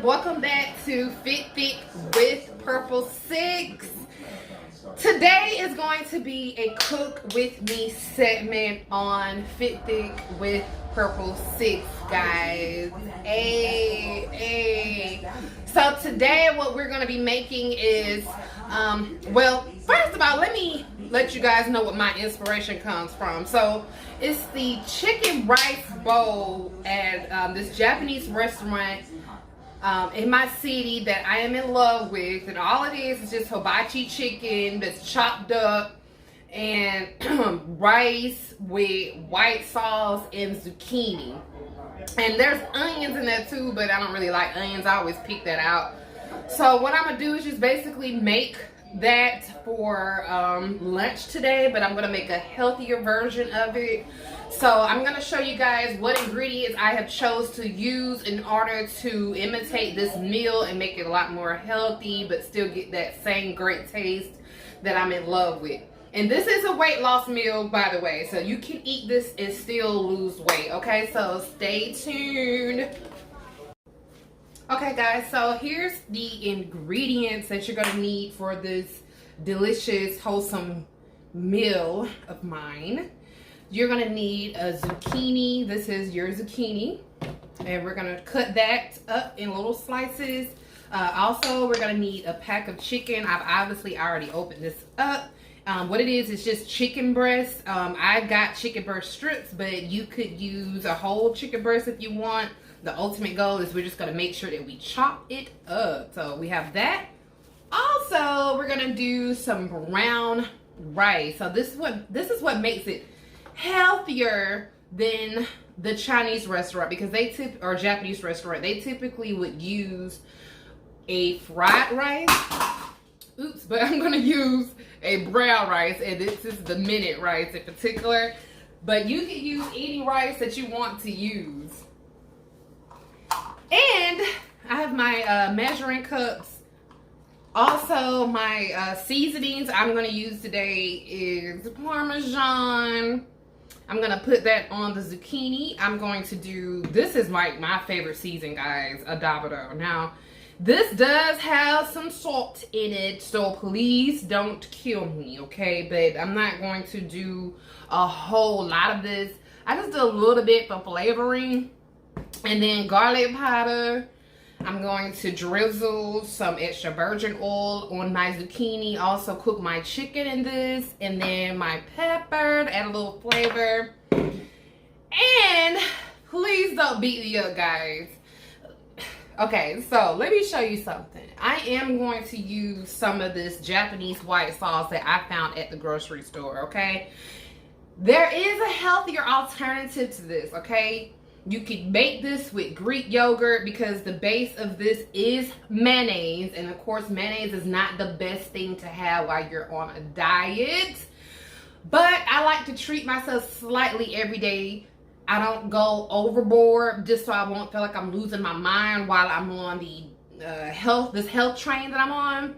welcome back to Fit Thick with Purple 6. Today is going to be a cook with me segment on Fit Thick with Purple 6, guys. So today what we're going to be making is, well, first of all, let me let you guys know what my inspiration comes from. So it's the chicken rice bowl at this Japanese restaurant in my city that I am in love with, and all it is just hibachi chicken that's chopped up and rice with white sauce and zucchini. And there's onions in there too, but I don't really like onions. I always pick that out. So what I'm gonna do is just basically make that for lunch today, but I'm gonna make a healthier version of it. So I'm gonna show you guys what ingredients I have chose to use in order to imitate this meal and make it a lot more healthy, but still get that same great taste that I'm in love with. And this is a weight loss meal, by the way, so you can eat this and still lose weight, okay? So stay tuned. Okay guys, so here's the ingredients that you're gonna need for this delicious, wholesome meal of mine. You're gonna need a zucchini. This is your zucchini, and we're gonna cut that up in little slices. Also, we're gonna need a pack of chicken. I've obviously already opened this up. What it is just chicken breast. I got chicken breast strips, but you could use a whole chicken breast if you want. The ultimate goal is we're just gonna make sure that we chop it up. So we have that. Also, we're gonna do some brown rice. So this is what makes it healthier than the Chinese restaurant, because or Japanese restaurant, they typically would use a fried rice. Oops, but I'm gonna use a brown rice, and this is the minute rice in particular. But you can use any rice that you want to use. And I have my measuring cups. Also, my seasonings I'm going to use today is Parmesan. I'm going to put that on the zucchini. I'm going to do, this is like my favorite season, guys, ADOBO. Now, this does have some salt in it, so please don't kill me, okay? But I'm not going to do a whole lot of this. I just do a little bit for flavoring. And then garlic powder. I'm going to drizzle some extra virgin oil on my zucchini. Also cook my chicken in this. And then my pepper to add a little flavor. And please don't beat me up, guys. Okay, so let me show you something. I am going to use some of this Japanese white sauce that I found at the grocery store, okay? There is a healthier alternative to this, okay? You can make this with Greek yogurt, because the base of this is mayonnaise. And of course, mayonnaise is not the best thing to have while you're on a diet. But I like to treat myself slightly every day. I don't go overboard, just so I won't feel like I'm losing my mind while I'm on the this health train that I'm on.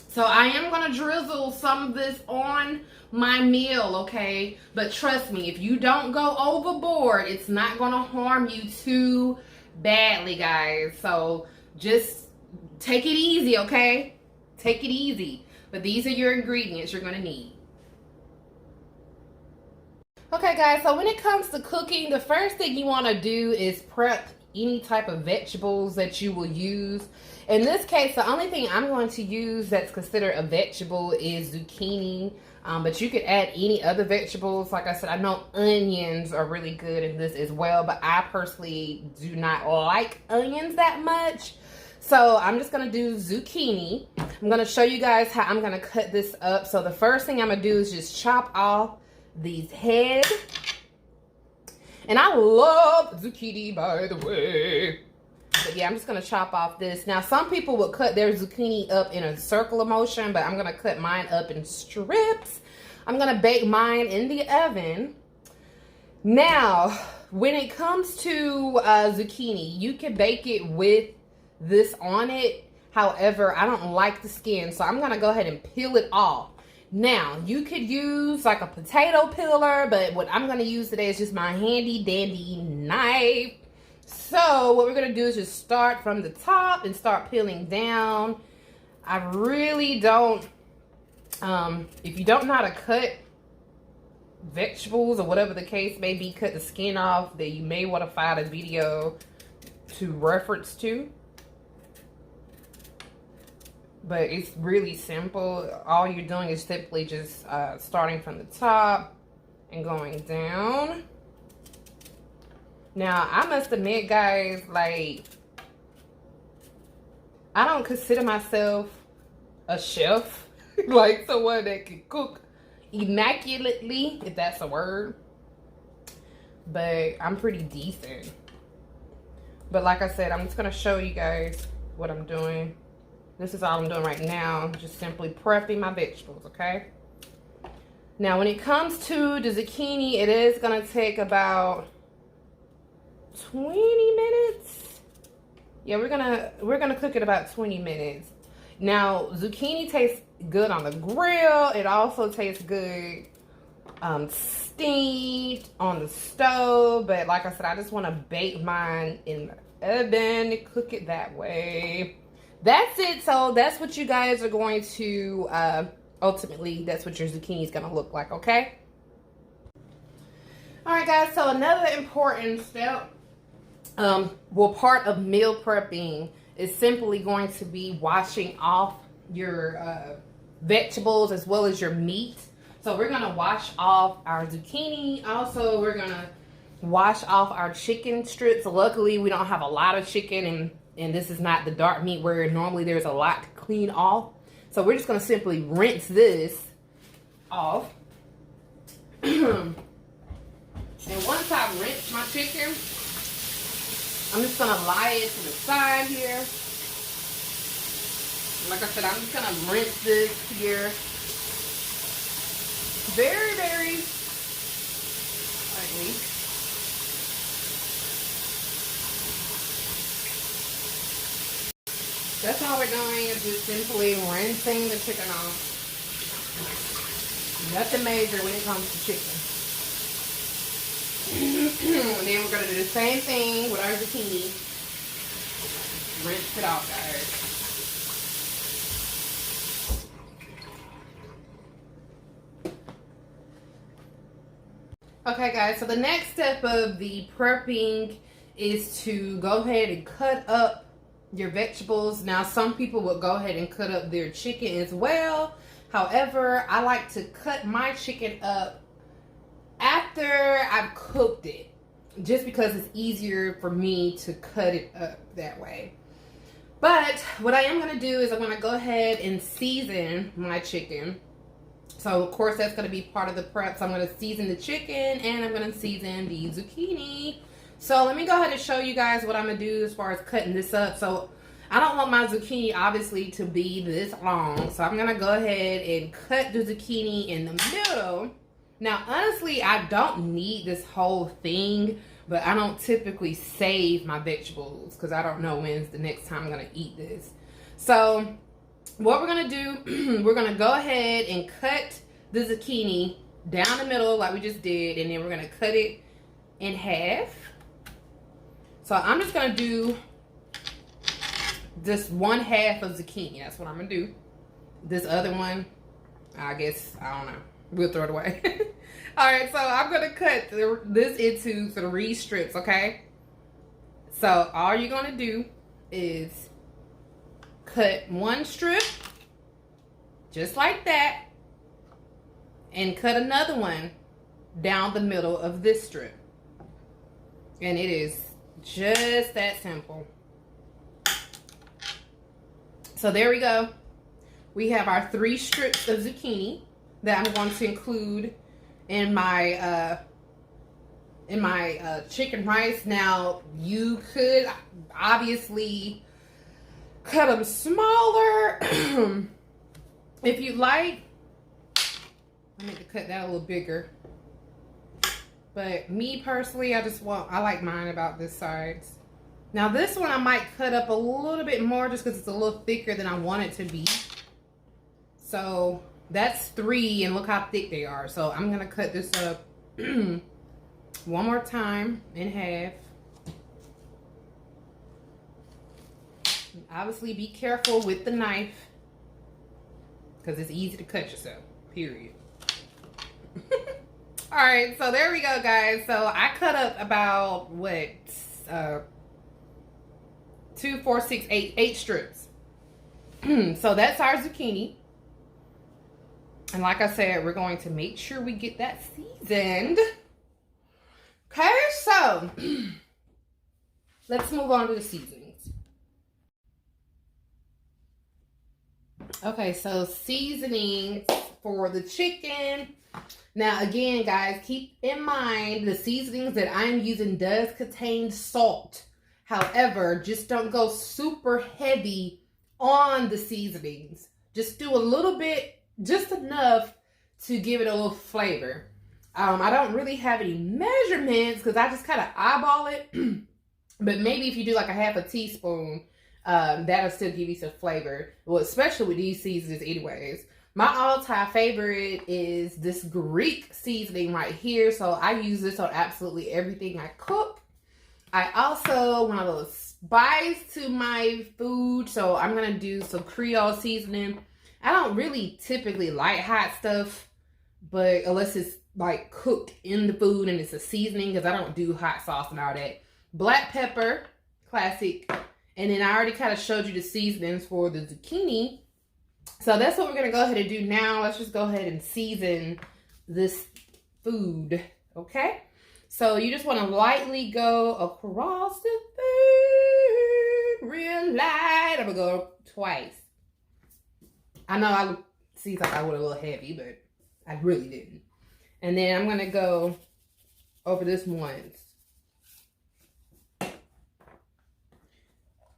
So I am going to drizzle some of this on my meal, okay? But trust me, if you don't go overboard, it's not going to harm you too badly, guys. So just take it easy, okay? Take it easy. But these are your ingredients you're going to need. Okay, guys, so when it comes to cooking, the first thing you want to do is prep any type of vegetables that you will use. In this case, the only thing I'm going to use that's considered a vegetable is zucchini. But you could add any other vegetables. Like I said, I know onions are really good in this as well, but I personally do not like onions that much. So I'm just going to do zucchini. I'm going to show you guys how I'm going to cut this up. So the first thing I'm going to do is just chop off these heads. And I love zucchini, by the way. But yeah, I'm just going to chop off this. Now, some people would cut their zucchini up in a circular motion, but I'm going to cut mine up in strips. I'm going to bake mine in the oven. Now, when it comes to zucchini, you can bake it with this on it. However, I don't like the skin, so I'm going to go ahead and peel it off. Now, you could use like a potato peeler, but what I'm going to use today is just my handy dandy knife. So what we're gonna do is just start from the top and start peeling down. I really don't, if you don't know how to cut vegetables or whatever the case may be, cut the skin off, then you may want to find a video to reference to. But it's really simple. All you're doing is simply just starting from the top and going down. Now, I must admit, guys, like, I don't consider myself a chef, like someone that can cook immaculately, if that's a word. But I'm pretty decent. But like I said, I'm just going to show you guys what I'm doing. This is all I'm doing right now, just simply prepping my vegetables, okay? Now, when it comes to the zucchini, it is going to take about 20 minutes. Yeah, we're gonna cook it about 20 minutes. Now, zucchini tastes good on the grill. It also tastes good steamed on the stove. But like I said, I just want to bake mine in the oven, cook it that way. That's it. So that's what you guys are going to ultimately, that's what your zucchini is gonna look like, okay? All right, guys, so another important step, well, part of meal prepping is simply going to be washing off your vegetables as well as your meat. So we're going to wash off our zucchini. Also, we're going to wash off our chicken strips. Luckily, we don't have a lot of chicken, and this is not the dark meat where normally there's a lot to clean off. So we're just going to simply rinse this off. And once I rinse my chicken, I'm just going to lie it to the side here. Like I said, I'm just going to rinse this here very, very lightly. That's all we're doing, is just simply rinsing the chicken off. Nothing major when it comes to chicken. And then we're going to do the same thing with our zucchini. Rinse it off, guys. Okay, guys, so the next step of the prepping is to go ahead and cut up your vegetables. Now, some people will go ahead and cut up their chicken as well. However, I like to cut my chicken up after I've cooked it, just because it's easier for me to cut it up that way. But what I am going to do is I'm going to go ahead and season my chicken. So, of course, that's going to be part of the prep. So, I'm going to season the chicken and I'm going to season the zucchini. So, let me go ahead and show you guys what I'm going to do as far as cutting this up. So, I don't want my zucchini, obviously, to be this long. So, I'm going to go ahead and cut the zucchini in the middle. Now, honestly, I don't need this whole thing, but I don't typically save my vegetables because I don't know when's the next time I'm going to eat this. So, what we're going to do, we're going to go ahead and cut the zucchini down the middle like we just did, and then we're going to cut it in half. So, I'm just going to do just one half of zucchini. That's what I'm going to do. This other one, I guess, I don't know. We'll throw it away. Alright, so I'm going to cut this into 3 strips, okay? So all you're going to do is cut 1 strip, just like that, and cut another one down the middle of this strip. And it is just that simple. So there we go. We have our 3 strips of zucchini that I'm going to include in my chicken rice. Now, you could obviously cut them smaller if you like. I need to cut that a little bigger. But me personally, I like mine about this size. Now, this one I might cut up a little bit more just because it's a little thicker than I want it to be. So that's 3, and look how thick they are. So I'm going to cut this up one more time in half. Obviously, be careful with the knife because it's easy to cut yourself, period. All right, so there we go, guys. So I cut up about, what, 2, 4, 6, 8 strips. So that's our zucchini. And like I said, we're going to make sure we get that seasoned. Okay, so let's move on to the seasonings. Okay, so seasonings for the chicken. Now, again, guys, keep in mind the seasonings that I'm using does contain salt. However, just don't go super heavy on the seasonings. Just do a little bit, just enough to give it a little flavor. I don't really have any measurements because I just kind of eyeball it. But maybe if you do like a half a teaspoon, that'll still give you some flavor. Well, especially with these seasonings anyways. My all-time favorite is this Greek seasoning right here. So I use this on absolutely everything I cook. I also want a little spice to my food. So I'm going to do some Creole seasoning. I don't really typically like hot stuff, but unless it's like cooked in the food and it's a seasoning, because I don't do hot sauce and all that. Black pepper, classic. And then I already kind of showed you the seasonings for the zucchini. So that's what we're going to go ahead and do now. Let's just go ahead and season this food, okay? So you just want to lightly go across the food, real light. I'm going to go twice. I know I seems like I went a little heavy, but I really didn't. And then I'm going to go over this once.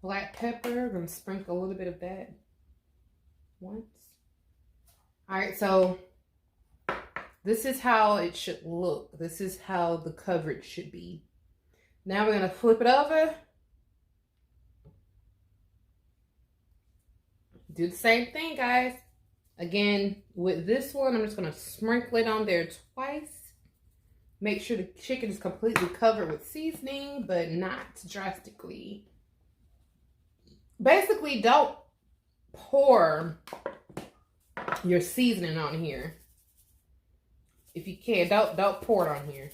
Black pepper, I'm going to sprinkle a little bit of that once. All right, so this is how it should look. This is how the coverage should be. Now we're going to flip it over. Do the same thing, guys. Again, with this one, I'm just going to sprinkle it on there twice. Make sure the chicken is completely covered with seasoning, but not drastically. Basically, don't pour your seasoning on here. If you can, don't pour it on here.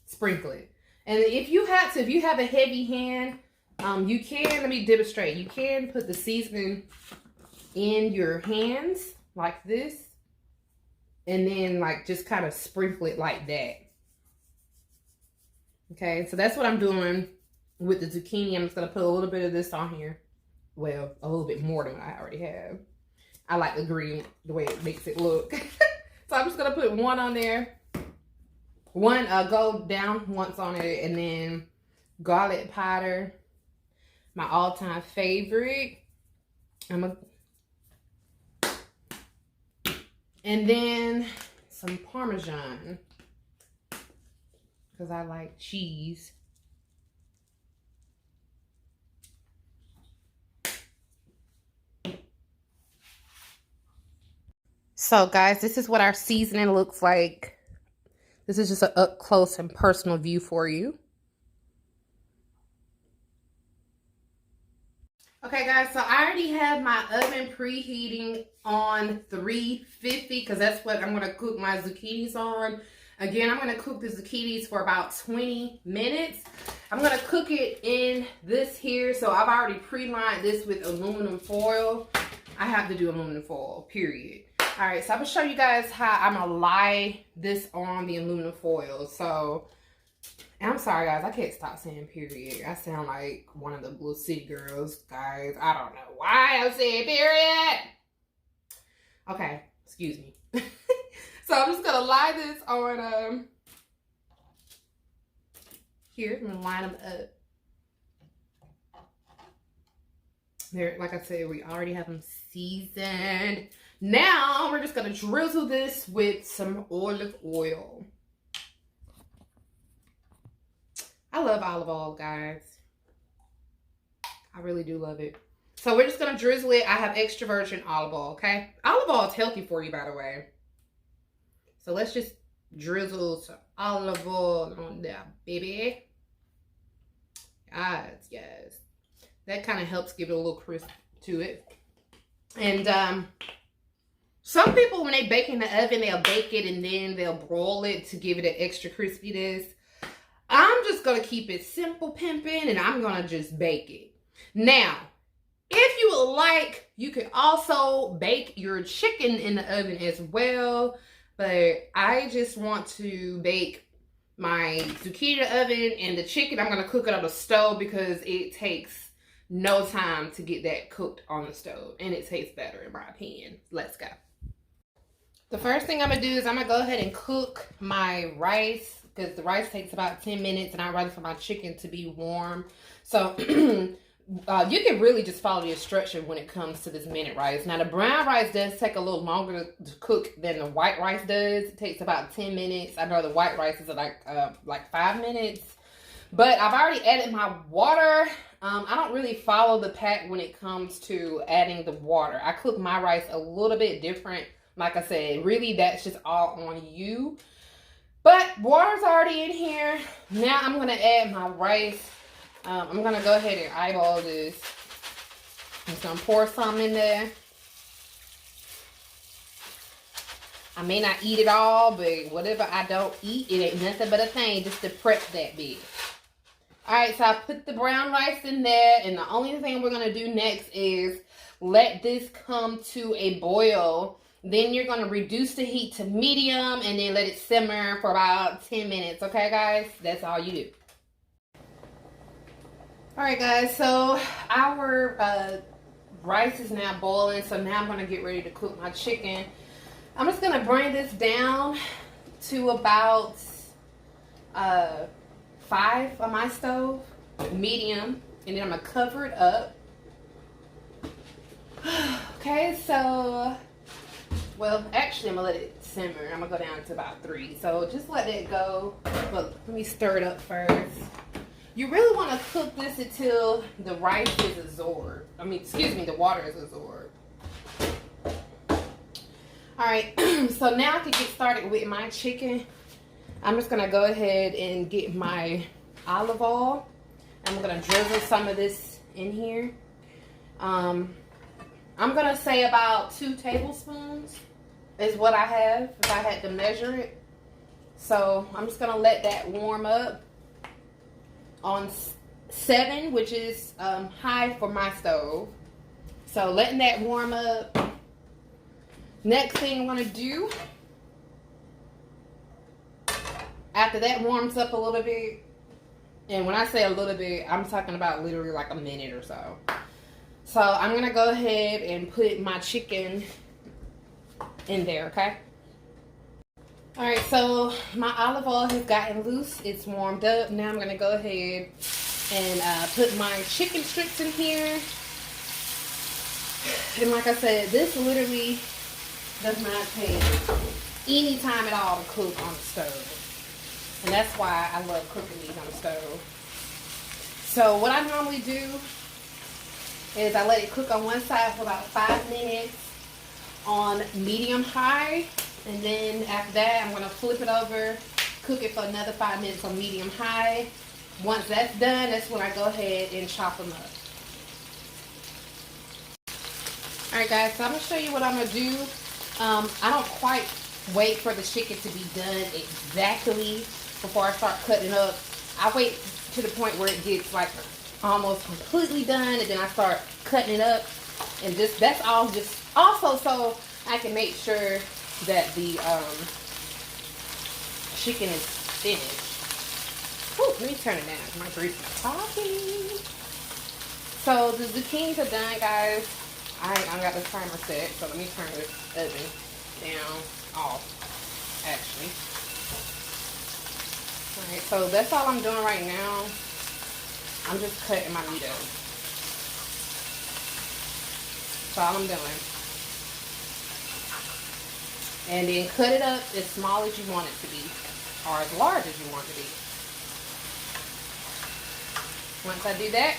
Sprinkle it. And if you have a heavy hand, you can, let me demonstrate. You can put the seasoning in your hands like this. And then like just kind of sprinkle it like that. Okay, so that's what I'm doing with the zucchini. I'm just going to put a little bit of this on here. Well, a little bit more than I already have. I like the green, the way it makes it look. So I'm just going to put one on there. One, go down once on it. And then garlic powder. My all-time favorite. And then some Parmesan. Because I like cheese. So guys, this is what our seasoning looks like. This is just an up close and personal view for you. Okay guys, so I already have my oven preheating on 350 because that's what I'm going to cook my zucchinis on. Again, I'm going to cook the zucchinis for about 20 minutes. I'm going to cook it in this here. So I've already pre-lined this with aluminum foil. I have to do aluminum foil, period. All right, so I'm going to show you guys how I'm going to lie this on the aluminum foil. So, and I'm sorry, guys. I can't stop saying period. I sound like one of the little city girls, guys. I don't know why I'm saying period. Okay, excuse me. So I'm just going to lie this on, here. I'm going to line them up. There, like I said, we already have them seasoned. Now, we're just going to drizzle this with some olive oil. I love olive oil, guys. I really do love it. So we're just going to drizzle it. I have extra virgin olive oil, okay? Olive oil is healthy for you, by the way. So let's just drizzle some olive oil on there, baby. Yes, yes. That kind of helps give it a little crisp to it. And some people, when they bake in the oven, they'll bake it and then they'll broil it to give it an extra crispiness. I'm just going to keep it simple pimping, and I'm going to just bake it. Now, if you would like, you can also bake your chicken in the oven as well. But I just want to bake my zucchini in the oven, and the chicken, I'm going to cook it on the stove because it takes no time to get that cooked on the stove. And it tastes better in my opinion. Let's go. The first thing I'm going to do is I'm going to go ahead and cook my rice, because the rice takes about 10 minutes and I'd rather for my chicken to be warm. So you can really just follow the instruction when it comes to this minute rice. Now the brown rice does take a little longer to cook than the white rice does. It takes about 10 minutes. I know the white rice is like 5 minutes. But I've already added my water. I don't really follow the pack when it comes to adding the water. I cook my rice a little bit different. Like I said, really that's just all on you. But water's already in here. Now I'm going to add my rice. I'm going to go ahead and eyeball this. I'm just going to pour some in there. I may not eat it all, but whatever I don't eat, it ain't nothing but a thing just to prep that bit. Alright, so I put the brown rice in there, and the only thing we're going to do next is let this come to a boil. Then you're going to reduce the heat to medium and then let it simmer for about 10 minutes. Okay, guys? That's all you do. Alright, guys. So our rice is now boiling. So now I'm going to get ready to cook my chicken. I'm just going to bring this down to about 5 on my stove. Medium. And then I'm going to cover it up. Okay, so... Well, actually, I'm going to let it simmer. I'm going to go down to about 3. So just let it go. But let me stir it up first. You really want to cook this until the rice is absorbed. The water is absorbed. Alright, so now I can get started with my chicken. I'm just going to go ahead and get my olive oil. I'm going to drizzle some of this in here. I'm going to say about 2 tablespoons is what I have if I had to measure it. So I'm just going to let that warm up on 7, which is high for my stove. So letting that warm up. Next thing I'm going to do, after that warms up a little bit, and when I say a little bit, I'm talking about literally like a minute or so. So I'm going to go ahead and put my chicken in there, okay? Alright, so my olive oil has gotten loose. It's warmed up. Now I'm going to go ahead and put my chicken strips in here. And like I said, this literally does not take any time at all to cook on the stove. And that's why I love cooking these on the stove. So what I normally do is I let it cook on one side for about 5 minutes on medium high, and then after that I'm going to flip it over, cook it for another 5 minutes on medium high. Once that's done, that's when I go ahead and chop them up. Alright guys, so I'm going to show you what I'm going to do. I don't quite wait for the chicken to be done exactly before I start cutting up. I wait to the point where it gets like almost completely done, and then I start cutting it up, and that's all just also so I can make sure that the chicken is finished. Whew, let me turn it down. My grease is talking. So the zucchinis are done, guys. I got the timer set, so let me turn this oven down off, actually. Alright, so that's all I'm doing right now. I'm just cutting my meat up. That's all I'm doing. And then cut it up as small as you want it to be, or as large as you want it to be. Once I do that,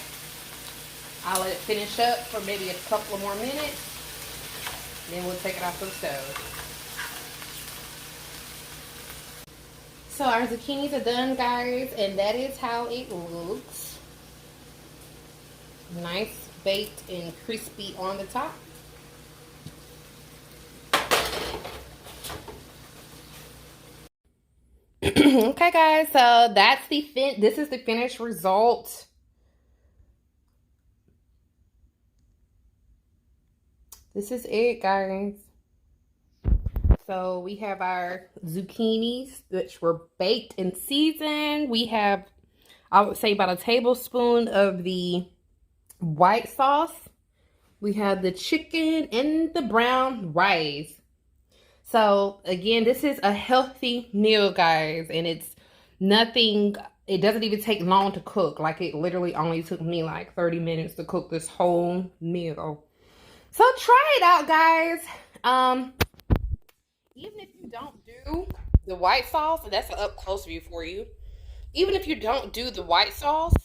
I'll let it finish up for maybe a couple of more minutes. Then we'll take it off the stove. So our zucchinis are done, guys, and that is how it looks. Nice baked and crispy on the top. Okay, guys, so that's this is the finished result. This is it, guys. So we have our zucchinis, which were baked and seasoned. We have, I would say, about a tablespoon of the white sauce. We have the chicken and the brown rice. So again, this is a healthy meal, guys, and it's nothing, it doesn't even take long to cook. Like, it literally only took me like 30 minutes to cook this whole meal. So try it out, guys. Even if you don't do the white sauce, and that's an up close view for you. Even if you don't do the white sauce,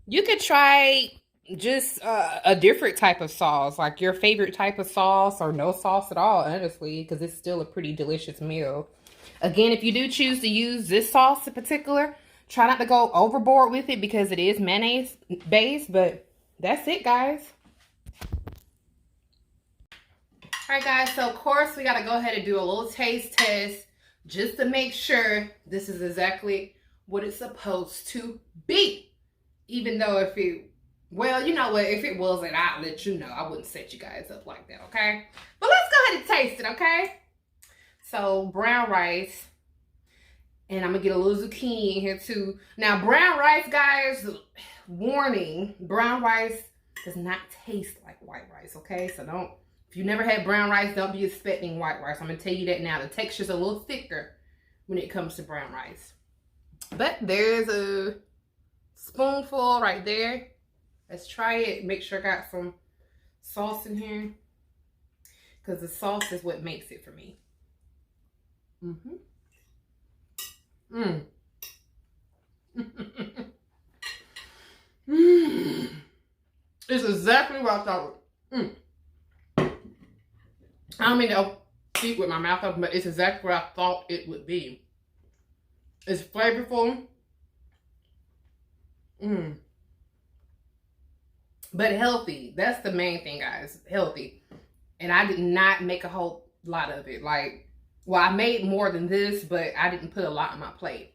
you could try just a different type of sauce, like your favorite type of sauce, or no sauce at all, honestly, because it's still a pretty delicious meal. Again, if you do choose to use this sauce in particular, try not to go overboard with it because it is mayonnaise based, but that's it, guys. All right, guys, so of course we got to go ahead and do a little taste test just to make sure this is exactly what it's supposed to be. Even though if it, well, you know what, if it wasn't, I'd let you know. I wouldn't set you guys up like that, okay? But let's go ahead and taste it, okay? So, brown rice. And I'm going to get a little zucchini in here, too. Now, brown rice, guys, warning, brown rice does not taste like white rice, okay? So, don't, if you never had brown rice, don't be expecting white rice. I'm going to tell you that now. The texture's a little thicker when it comes to brown rice. But there's a spoonful right there. Let's try it. Make sure I got some sauce in here, because the sauce is what makes it for me. It's exactly what I thought. I don't mean to speak with my mouth open, but it's exactly what I thought it would be. It's flavorful. But healthy. That's the main thing, guys. Healthy. And I did not make a whole lot of it. Like, well, I made more than this, but I didn't put a lot on my plate.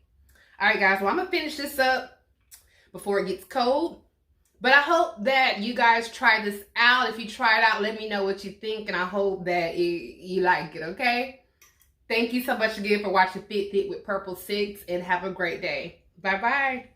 All right, guys. Well, I'm going to finish this up before it gets cold. But I hope that you guys try this out. If you try it out, let me know what you think. And I hope that you like it, okay? Thank you so much again for watching Fit with Purple 6. And have a great day. Bye-bye.